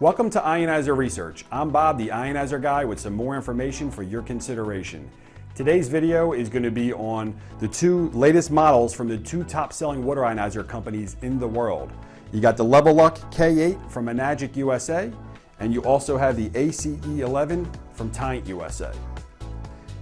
Welcome to Ionizer Research. I'm Bob, the Ionizer guy, with some more information for your consideration. Today's video is going to be on the two latest models from the two top-selling water ionizer companies in the world. You got the Level-Luck K8 from Eganic USA, and you also have the ACE11 from Tyent USA.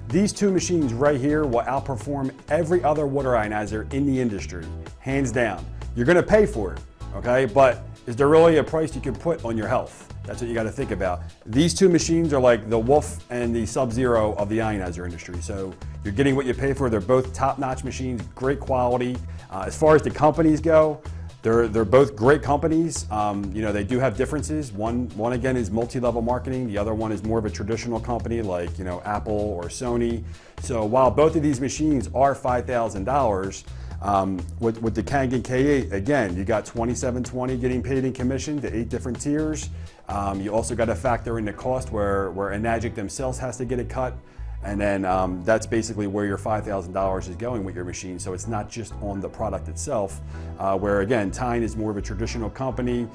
These two machines right here will outperform every other water ionizer in the industry, hands down. You're going to pay for it, okay? But is there really a price you can put on your health? That's what you got to think about. These two machines are like the Wolf and the Sub-Zero of the ionizer industry. So you're getting what you pay for. They're both top-notch machines, great quality. As far as the companies go, they're both great companies. They do have differences. One again is multi-level marketing. The other one is more of a traditional company like Apple or Sony. So while both of these machines are $5,000, with the Kangen K8, again, you got $27.20 getting paid in commission to 8 different tiers. You also got to factor in the cost where Eganic themselves has to get a cut. And then that's basically where your $5,000 is going with your machine. So it's not just on the product itself, where again, Tyent is more of a traditional company.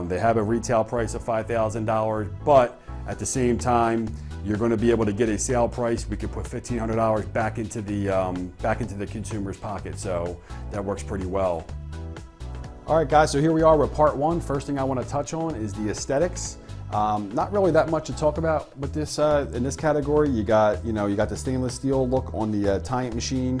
They have a retail price of $5,000, but at the same time, you're going to be able to get a sale price. We could put $1,500 back into the consumer's pocket. So that works pretty well. All right, guys. So here we are with part one. First thing I want to touch on is the aesthetics. Not really that much to talk about with this in this category. You got the stainless steel look on the Tyent machine.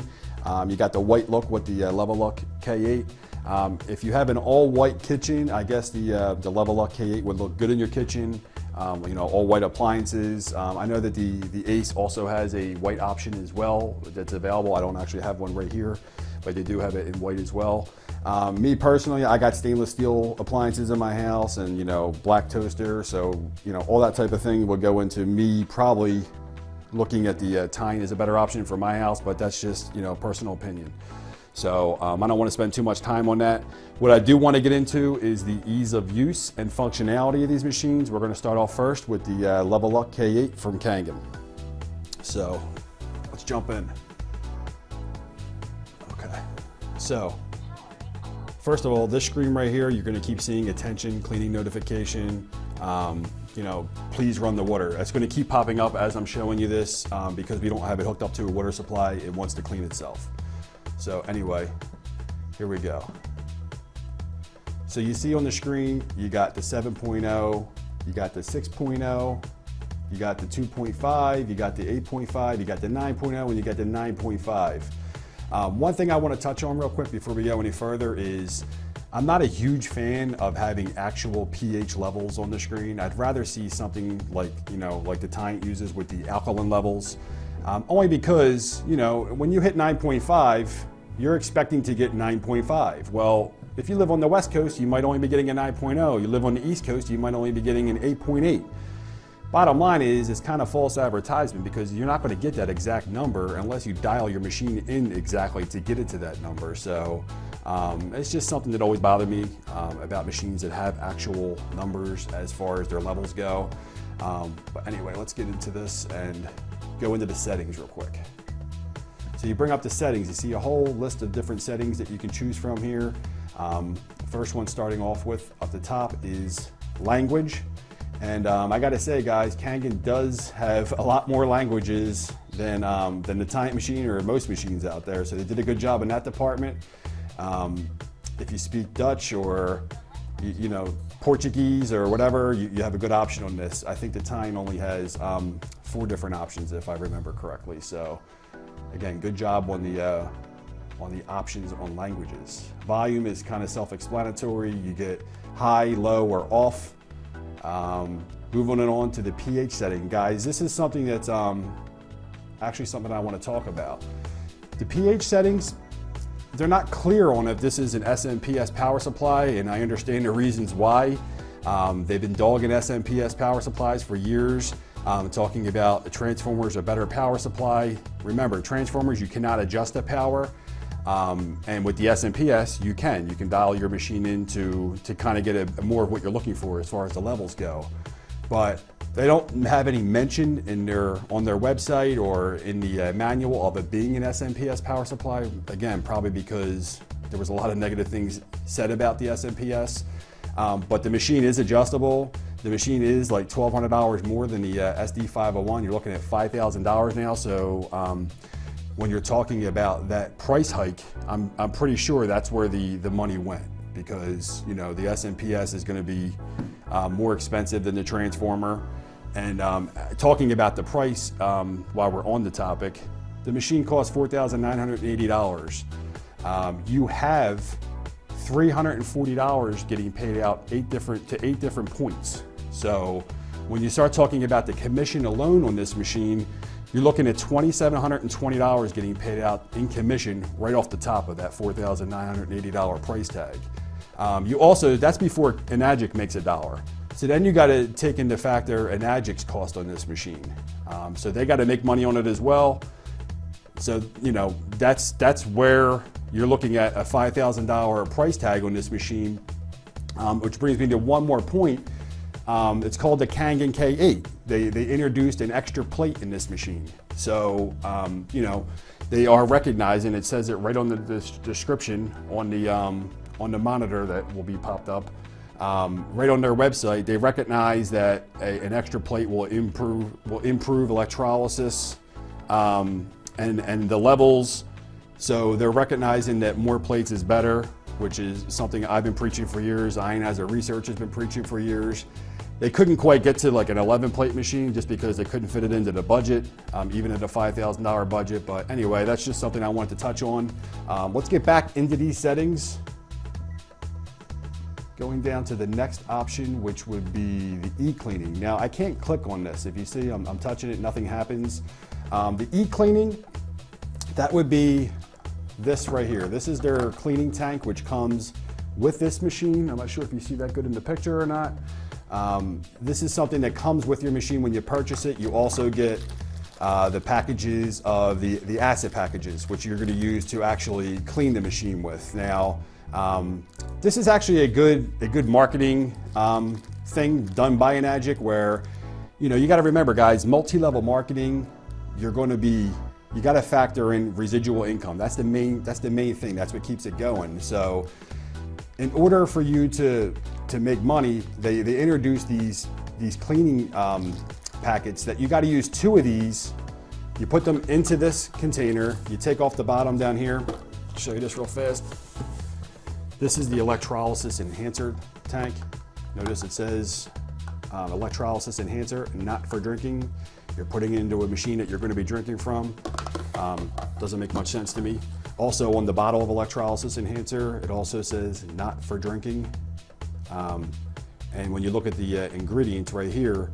You got the white look with the Level-Luck K8. If you have an all-white kitchen, I guess the Level-Luck K8 would look good in your kitchen. All white appliances. I know that the Ace also has a white option as well that's available. I don't actually have one right here, but they do have it in white as well. Me personally, I got stainless steel appliances in my house and black toaster, so all that type of thing would go into me probably looking at the Tyent as a better option for my house, but that's just personal opinion. So I don't want to spend too much time on that. What I do want to get into is the ease of use and functionality of these machines. We're going to start off first with the Level-Luck K8 from Kangen. So let's jump in. Okay, so first of all, this screen right here, you're going to keep seeing attention, cleaning notification, please run the water. It's going to keep popping up as I'm showing you this because we don't have it hooked up to a water supply. It wants to clean itself. So anyway, here we go. So you see on the screen, you got the 7.0, you got the 6.0, you got the 2.5, you got the 8.5, you got the 9.0, and you got the 9.5. One thing I want to touch on real quick before we go any further is I'm not a huge fan of having actual pH levels on the screen. I'd rather see something like the Tyent uses with the alkaline levels. Only because, when you hit 9.5, you're expecting to get 9.5. Well, if you live on the West Coast, you might only be getting a 9.0. You live on the East Coast, you might only be getting an 8.8. Bottom line is, it's kind of false advertisement because you're not going to get that exact number unless you dial your machine in exactly to get it to that number. So it's just something that always bothered me about machines that have actual numbers as far as their levels go. But anyway, let's get into this and go into the settings real quick. So you bring up the settings, you see a whole list of different settings that you can choose from here. The first one starting off with up the top is language. And I gotta say guys, Kangen does have a lot more languages than the Tyent machine or most machines out there. So they did a good job in that department. If you speak Dutch or Portuguese or whatever, you have a good option on this. I think the Tyent only has 4 different options if I remember correctly. So again, good job on the options on languages. Volume is kind of self-explanatory. You get high, low, or off. Moving on to the pH setting, guys. This is something that's actually something I want to talk about. The pH settings, they're not clear on if this is an SMPS power supply, and I understand the reasons why. They've been dogging SMPS power supplies for years, talking about the transformers a better power supply. Remember, transformers, you cannot adjust the power, and with the SMPS, you can dial your machine in to kind of get more of what you're looking for as far as the levels go. But they don't have any mention on their website or in the manual of it being an SMPS power supply. Again, probably because there was a lot of negative things said about the SMPS. But the machine is adjustable. The machine is like $1,200 more than the SD501. You're looking at $5,000 now. So when you're talking about that price hike, I'm pretty sure that's where the money went, because you know the SMPS is going to be more expensive than the transformer. And talking about the price, while we're on the topic, the machine costs $4,980. You have $340 getting paid out to eight different points. So when you start talking about the commission alone on this machine, you're looking at $2,720 getting paid out in commission right off the top of that $4,980 price tag. You also, that's before Eganic makes $1. So then you got to take into factor Eganic's cost on this machine. So they got to make money on it as well. So you know that's where you're looking at a $5,000 price tag on this machine, which brings me to one more point. It's called the Kangen K8. They introduced an extra plate in this machine. So, you know, they are recognizing, it says it right on the description on the monitor that will be popped up, right on their website. They recognize that an extra plate will improve electrolysis and the levels. So they're recognizing that more plates is better, which is something I've been preaching for years. Ionizer Research has been preaching for years. They couldn't quite get to like an 11 plate machine just because they couldn't fit it into the budget, even at a $5,000 budget. But anyway, that's just something I wanted to touch on. Let's get back into these settings. Going down to the next option, which would be the e-cleaning. Now I can't click on this. If you see, I'm touching it, nothing happens. The e-cleaning, that would be this right here. This is their cleaning tank, which comes with this machine. I'm not sure if you see that good in the picture or not. This is something that comes with your machine when you purchase it. You also get the packages of the acid packages, which you're going to use to actually clean the machine with. Now, this is actually a good marketing thing done by Eganic, where you know you got to remember, guys, multi-level marketing. You got to factor in residual income. That's the main thing. That's what keeps it going. So, in order for you to make money, they introduce these cleaning packets that you got to use 2 of these. You put them into this container. You take off the bottom down here. I'll show you this real fast. This is the electrolysis enhancer tank. Notice it says electrolysis enhancer, not for drinking. You're putting it into a machine that you're going to be drinking from. Doesn't make much sense to me. Also on the bottle of electrolysis enhancer, it also says not for drinking. And when you look at the ingredients right here,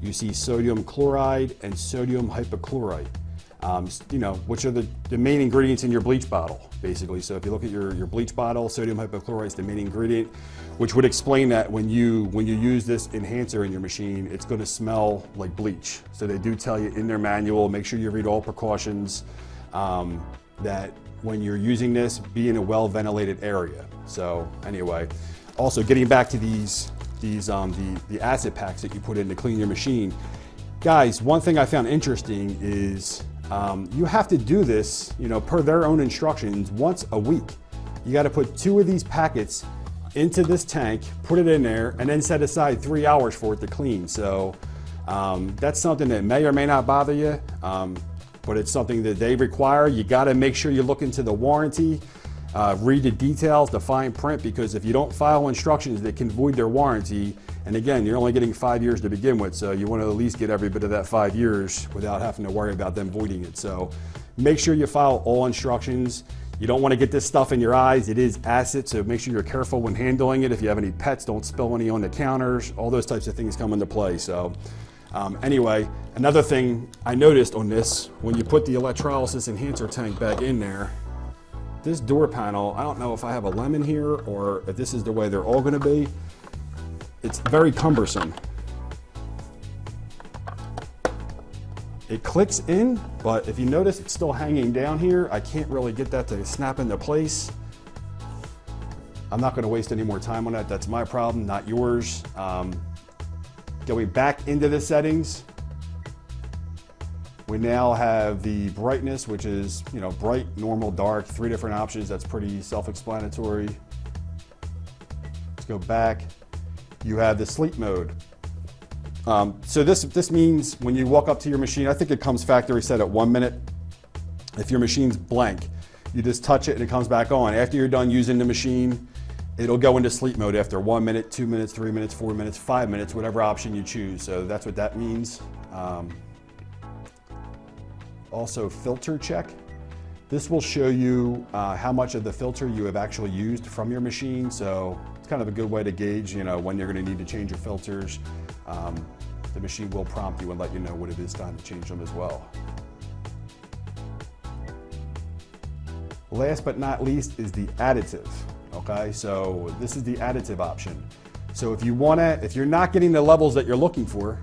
you see sodium chloride and sodium hypochlorite, you know, which are the main ingredients in your bleach bottle, basically. So if you look at your bleach bottle, sodium hypochlorite is the main ingredient, which would explain that when you use this enhancer in your machine, it's going to smell like bleach. So they do tell you in their manual, make sure you read all precautions, that when you're using this, be in a well-ventilated area. So anyway, also getting back to the acid packs that you put in to clean your machine. Guys, one thing I found interesting is you have to do this, you know, per their own instructions once a week. You got to put 2 of these packets into this tank, put it in there, and then set aside 3 hours for it to clean. So that's something that may or may not bother you, but it's something that they require. You got to make sure you look into the warranty, read the details, the fine print, because if you don't follow instructions, they can void their warranty. And again, you're only getting 5 years to begin with, so you want to at least get every bit of that 5 years without having to worry about them voiding it. So make sure you follow all instructions. You don't want to get this stuff in your eyes. It is acid, so make sure you're careful when handling it. If you have any pets, don't spill any on the counters. All those types of things come into play. So anyway, another thing I noticed on this, when you put the electrolysis enhancer tank back in there, this door panel, I don't know if I have a lemon here or if this is the way they're all going to be. It's very cumbersome. It clicks in, but if you notice, it's still hanging down here. I can't really get that to snap into place. I'm not going to waste any more time on that. That's my problem, not yours. Going back into the settings, we now have the brightness, which is, you know, bright, normal, dark, 3 different options. That's pretty self-explanatory. Let's go back. You have the sleep mode. So this means when you walk up to your machine, I think it comes factory set at 1 minute. If your machine's blank, you just touch it and it comes back on. After you're done using the machine, it'll go into sleep mode after 1 minute, 2 minutes, 3 minutes, 4 minutes, 5 minutes, whatever option you choose. So that's what that means. Also, filter check. This will show you how much of the filter you have actually used from your machine. So it's kind of a good way to gauge, when you're going to need to change your filters. The machine will prompt you and let you know when it is time to change them as well. Last but not least is the additive. Okay, so this is the additive option. So if you're not getting the levels that you're looking for,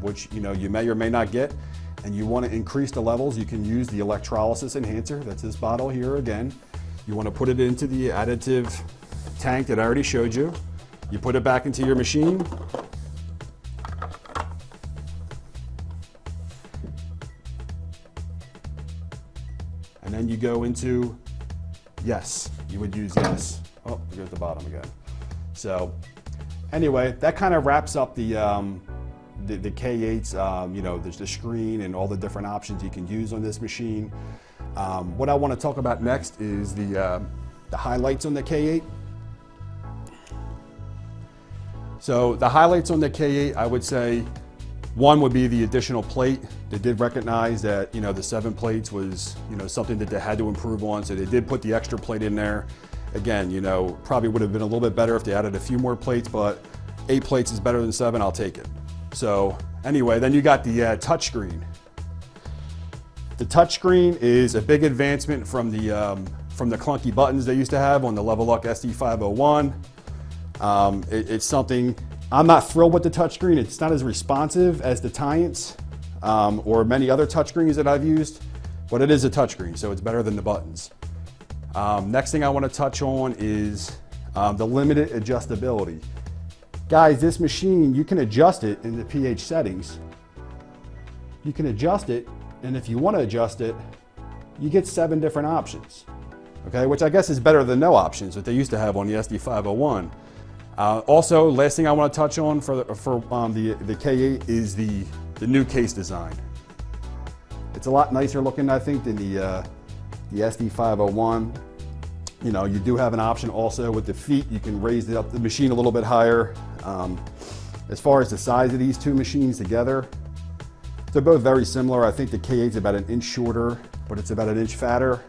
which you may or may not get, and you want to increase the levels, you can use the electrolysis enhancer. That's this bottle here again. You want to put it into the additive tank that I already showed you. You put it back into your machine. And then you go into yes. You would use yes. Oh, there goes the bottom again. So anyway, that kind of wraps up the K8s, there's the screen and all the different options you can use on this machine. What I want to talk about next is the highlights on the K8. So the highlights on the K8, I would say, one would be the additional plate. They did recognize that, the 7 plates was, something that they had to improve on. So they did put the extra plate in there. Again, probably would have been a little bit better if they added a few more plates, but 8 plates is better than 7, I'll take it. So anyway, then you got the touch screen. The touch screen is a big advancement from the clunky buttons they used to have on the Level-Up SD501. It's something, I'm not thrilled with the touchscreen. It's not as responsive as the Tyents or many other touchscreens that I've used, but it is a touchscreen, so it's better than the buttons. Next thing I want to touch on is the limited adjustability. Guys, this machine, you can adjust it in the pH settings. You can adjust it, and if you want to adjust it, you get 7 different options, okay, which I guess is better than no options that they used to have on the SD501. Also, last thing I want to touch on for the K8 is the new case design. It's a lot nicer looking, I think, than the SD501. You do have an option also with the feet. You can raise the machine a little bit higher. As far as the size of these two machines together, they're both very similar. I think the K8 is about 1 inch shorter, but it's about 1 inch fatter.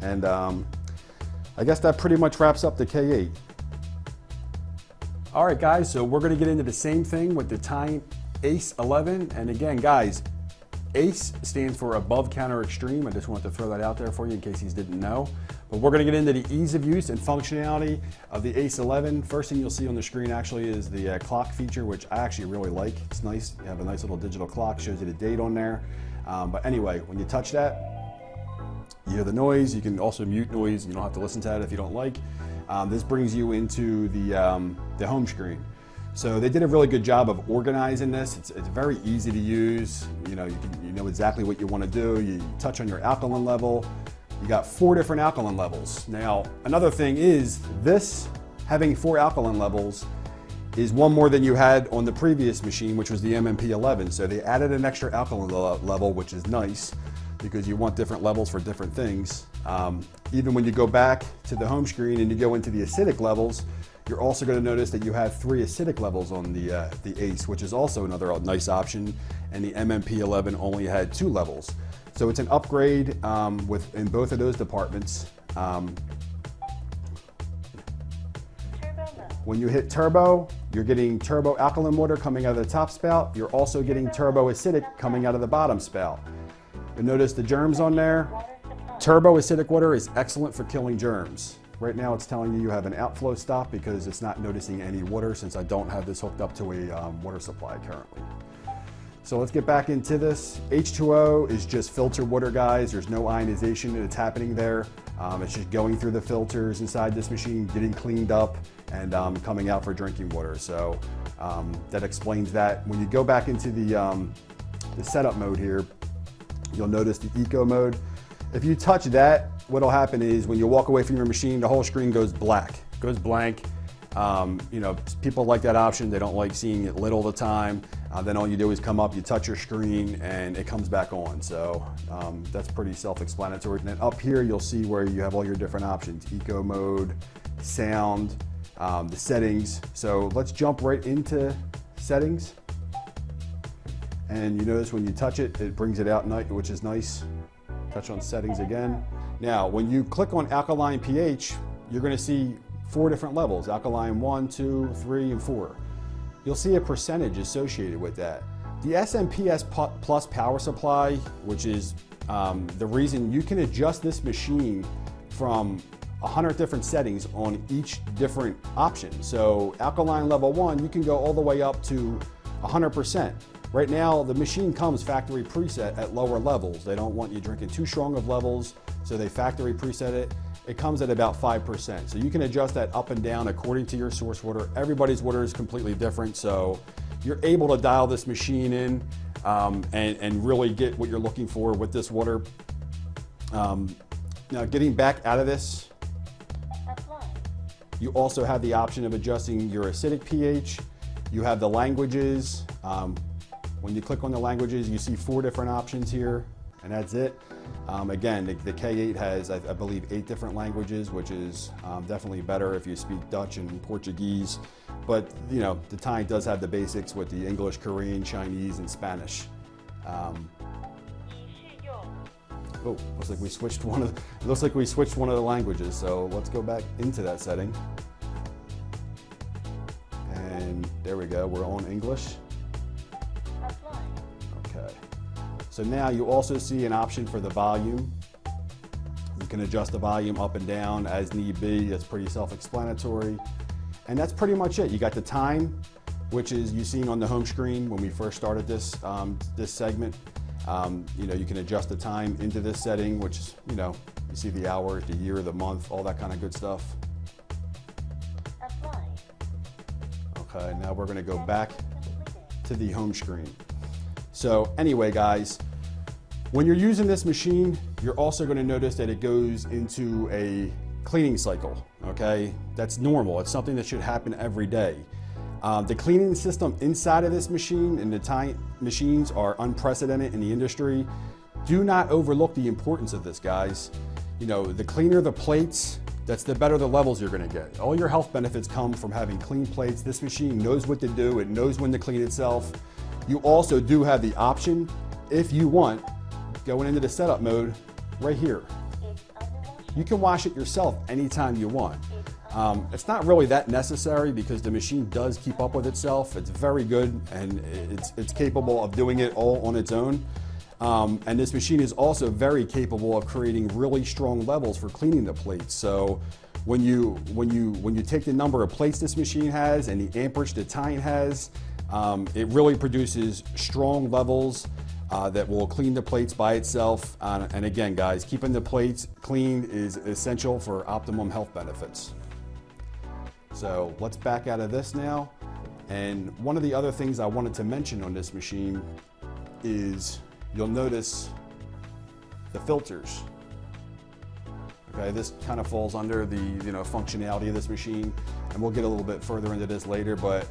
And I guess that pretty much wraps up the K8. All right, guys, so we're going to get into the same thing with the Tyent ACE 11. And again, guys, ACE stands for Above Counter Extreme. I just wanted to throw that out there for you in case you didn't know. But we're going to get into the ease of use and functionality of the ACE 11. First thing you'll see on the screen actually is the clock feature, which I actually really like. It's nice. You have a nice little digital clock, shows you the date on there. But anyway, when you touch that, you hear the noise. You can also mute noise. You don't have to listen to that if you don't like. This brings you into the home screen. So they did a really good job of organizing this. It's very easy to use. You know exactly what you want to do. You touch on your alkaline level. You got 4 different alkaline levels. Now, another thing is this having 4 alkaline levels is 1 more than you had on the previous machine, which was the MMP11. So they added an extra alkaline level, which is nice because you want different levels for different things. Even when you go back to the home screen and you go into the acidic levels, you're also going to notice that you have 3 acidic levels on the ACE, which is also another nice option. And the MMP11 only had 2 levels. So it's an upgrade in both of those departments. When you hit turbo, you're getting turbo alkaline water coming out of the top spout. You're also getting turbo acidic coming out of the bottom spout. You'll notice the germs on there. Turbo acidic water is excellent for killing germs. Right now it's telling you have an outflow stop because it's not noticing any water since I don't have this hooked up to a water supply currently. So let's get back into this. H2O is just filtered water, guys. There's no ionization that's happening there. It's just going through the filters inside this machine, getting cleaned up, and coming out for drinking water. So that explains that. When you go back into the setup mode here, you'll notice the eco mode. If you touch that, what'll happen is when you walk away from your machine, the whole screen goes black, goes blank, You know, people like that option. They don't like seeing it lit all the time. Then all you do is come up, you touch your screen, and it comes back on. So that's pretty self-explanatory. And then up here, you'll see where you have all your different options: eco mode, sound, the settings. So let's jump right into settings. And you notice when you touch it, it brings it out, which is nice. Touch on settings again. Now, when you click on alkaline pH, you're going to see 4 different levels: alkaline 1, 2, 3, and 4. You'll see a percentage associated with that. The SMPS Plus power supply, which is the reason you can adjust this machine from 100 different settings on each different option. So alkaline level 1, you can go all the way up to 100%. Right now, the machine comes factory preset at lower levels. They don't want you drinking too strong of levels, so they factory preset it. It comes at about 5%. So you can adjust that up and down according to your source water. Everybody's water is completely different, so you're able to dial this machine in and really get what you're looking for with this water. Now, getting back out of this, you also have the option of adjusting your acidic pH. You have the languages. When you click on the languages, you see 4 different options here, and that's it. Again, the K8 has, I believe, 8 different languages, which is definitely better if you speak Dutch and Portuguese. But you know, the Tyent does have the basics with the English, Korean, Chinese, and Spanish. Oh, looks like we switched one of the languages. So let's go back into that setting, and there we go. We're on English. So now you also see an option for the volume. You can adjust the volume up and down as need be. That's pretty self-explanatory. And that's pretty much it. You got the time, which is you seen on the home screen when we first started this, this segment. You know, you can adjust the time into this setting, which is, you know, you see the hours, the year, the month, all that kind of good stuff. Okay, now we're gonna go back to the home screen. So anyway, guys, when you're using this machine, you're also going to notice that it goes into a cleaning cycle, okay? That's normal. It's something that should happen every day. The cleaning system inside of this machine and the Tyent machines are unprecedented in the industry. Do not overlook the importance of this, guys. You know, the cleaner the plates, that's the better the levels you're going to get. All your health benefits come from having clean plates. This machine knows what to do. It knows when to clean itself. You also do have the option, if you want, going into the setup mode right here. You can wash it yourself anytime you want. It's not really that necessary because the machine does keep up with itself. It's very good, and it's capable of doing it all on its own. And this machine is also very capable of creating really strong levels for cleaning the plates. So when you take the number of plates this machine has and the amperage that Tyent has, it really produces strong levels that will clean the plates by itself. And again, guys, keeping the plates clean is essential for optimum health benefits. So let's back out of this now. And one of the other things I wanted to mention on this machine is you'll notice the filters. Okay, this kind of falls under the functionality of this machine, and we'll get a little bit further into this later, but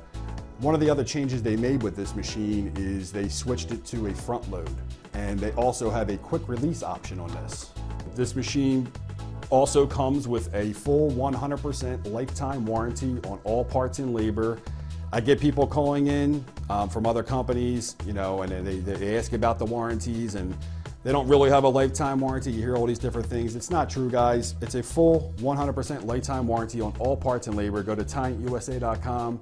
one of the other changes they made with this machine is they switched it to a front load, and they also have a quick release option on this. This machine also comes with a full 100% lifetime warranty on all parts and labor. I get people calling in from other companies, and they ask about the warranties, and they don't really have a lifetime warranty. You hear all these different things. It's not true, guys. It's a full 100% lifetime warranty on all parts and labor. Go to TyentUSA.com.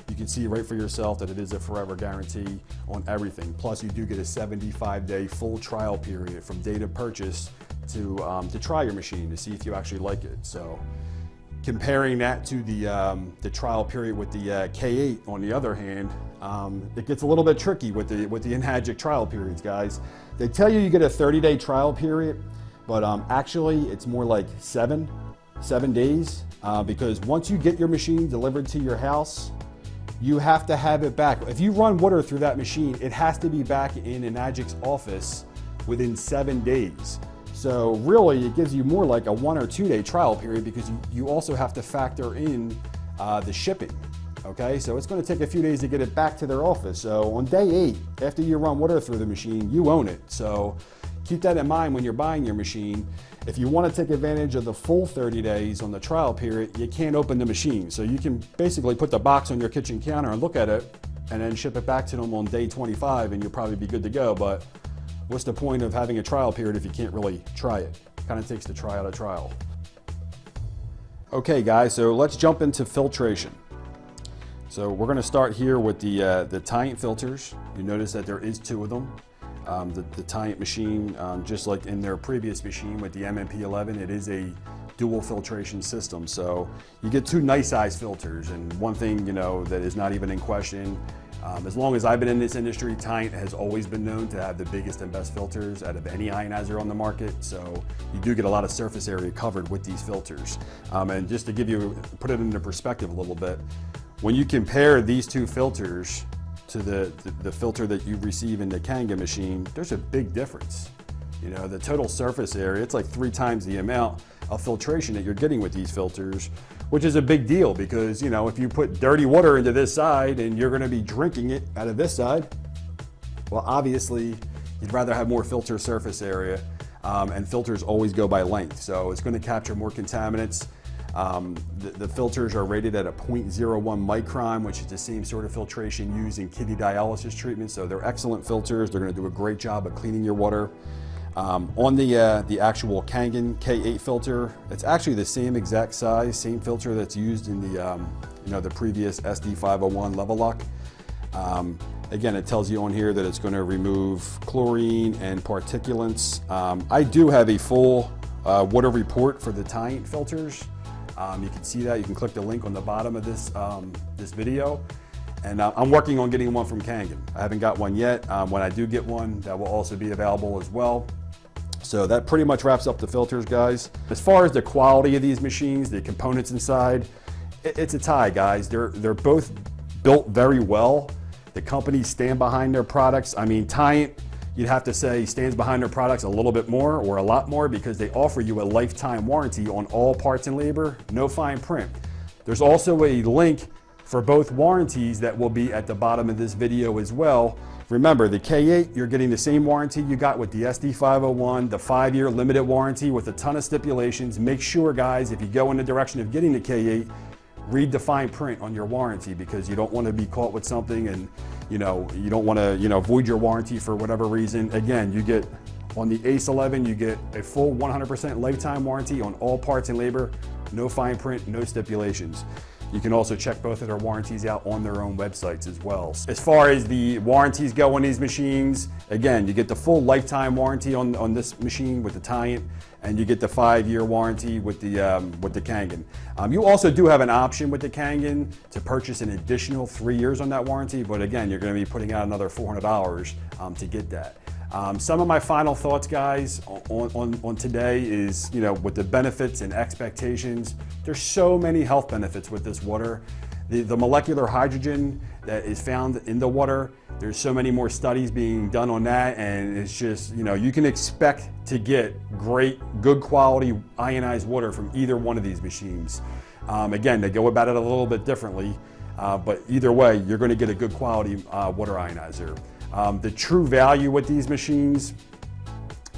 You can see right for yourself that it is a forever guarantee on everything. Plus, you do get a 75-day full trial period from date of purchase to try your machine to see if you actually like it. So, comparing that to the trial period with the K8, on the other hand, it gets a little bit tricky with the Eganic trial periods, guys. They tell you get a 30-day trial period, but actually it's more like seven days because once you get your machine delivered to your house, you have to have it back. If you run water through that machine, it has to be back in Eganic's office within 7 days. So really, it gives you more like a 1 or 2 day trial period because you also have to factor in the shipping. Okay, so it's going to take a few days to get it back to their office. So on day 8, after you run water through the machine, you own it. So keep that in mind when you're buying your machine. If you want to take advantage of the full 30 days on the trial period, you can't open the machine. So you can basically put the box on your kitchen counter and look at it and then ship it back to them on day 25 and you'll probably be good to go. But what's the point of having a trial period if you can't really try it? Kind of takes the try out of trial. Okay guys, so let's jump into filtration. So we're going to start here with the Tyent filters. You notice that there is 2 of them. The Tyent machine, just like in their previous machine with the MMP11, it is a dual filtration system. So you get 2 nice size filters, and one thing that is not even in question, as long as I've been in this industry, Tyent has always been known to have the biggest and best filters out of any ionizer on the market. So you do get a lot of surface area covered with these filters. And just to put it into perspective a little bit, when you compare these 2 filters to the filter that you receive in the Kangen machine, there's a big difference. The total surface area, it's like 3 times the amount of filtration that you're getting with these filters, which is a big deal because, if you put dirty water into this side and you're gonna be drinking it out of this side, well, obviously, you'd rather have more filter surface area, and filters always go by length. So it's gonna capture more contaminants. The filters are rated at a 0.01 micron, which is the same sort of filtration used in kidney dialysis treatment. So they're excellent filters. They're going to do a great job of cleaning your water. On the actual Kangen K8 filter, it's actually the same exact size, same filter that's used in the previous SD501 level lock. Again, it tells you on here that it's going to remove chlorine and particulates. I do have a full water report for the Tyent filters. You can see that. You can click the link on the bottom of this video. And I'm working on getting one from Kangen. I haven't got one yet. When I do get one, that will also be available as well. So that pretty much wraps up the filters, guys. As far as the quality of these machines, the components inside, it's a tie, guys. They're both built very well. The companies stand behind their products. I mean, Tyent, you'd have to say, stands behind their products a little bit more or a lot more because they offer you a lifetime warranty on all parts and labor, no fine print. There's also a link for both warranties that will be at the bottom of this video as well. Remember, the K8, you're getting the same warranty you got with the SD501, the 5-year limited warranty with a ton of stipulations. Make sure, guys, if you go in the direction of getting the K8, read the fine print on your warranty because you don't want to be caught with something and you don't want to void your warranty for whatever reason. Again, you get on the ACE 11, you get a full 100% lifetime warranty on all parts and labor, no fine print, no stipulations. You can also check both of their warranties out on their own websites as well. As far as the warranties go on these machines, again, you get the full lifetime warranty on this machine with the Tyent, and you get the 5-year warranty with the Kangen. You also do have an option with the Kangen to purchase an additional 3 years on that warranty, but again, you're going to be putting out another $400 to get that. Some of my final thoughts, guys, on today is, with the benefits and expectations, there's so many health benefits with this water. The molecular hydrogen that is found in the water, there's so many more studies being done on that, and it's just, you can expect to get good quality ionized water from either one of these machines. Again, they go about it a little bit differently, but either way, you're going to get a good quality water ionizer. The true value with these machines,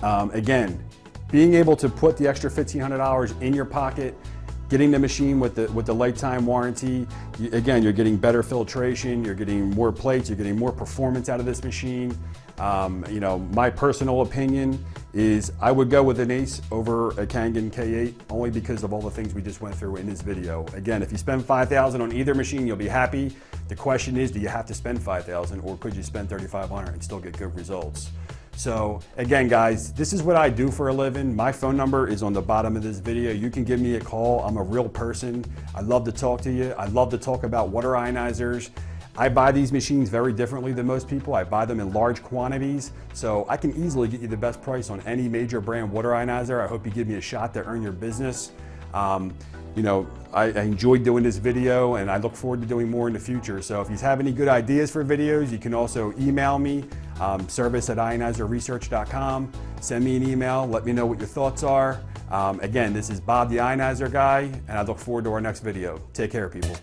again, being able to put the extra $1,500 in your pocket, getting the machine with the lifetime warranty, again, you're getting better filtration, you're getting more plates, you're getting more performance out of this machine. My personal opinion is I would go with an ACE over a Kangen K8 only because of all the things we just went through in this video. Again, if you spend $5,000 on either machine, you'll be happy. The question is, do you have to spend $5,000 or could you spend $3,500 and still get good results? So again, guys, this is what I do for a living. My phone number is on the bottom of this video. You can give me a call. I'm a real person. I love to talk to you. I love to talk about water ionizers. I buy these machines very differently than most people. I buy them in large quantities, so I can easily get you the best price on any major brand water ionizer. I hope you give me a shot to earn your business. I enjoyed doing this video and I look forward to doing more in the future. So if you have any good ideas for videos, you can also email me, service@ionizerresearch.com. Send me an email, let me know what your thoughts are. Again, this is Bob the Ionizer Guy, and I look forward to our next video. Take care, people.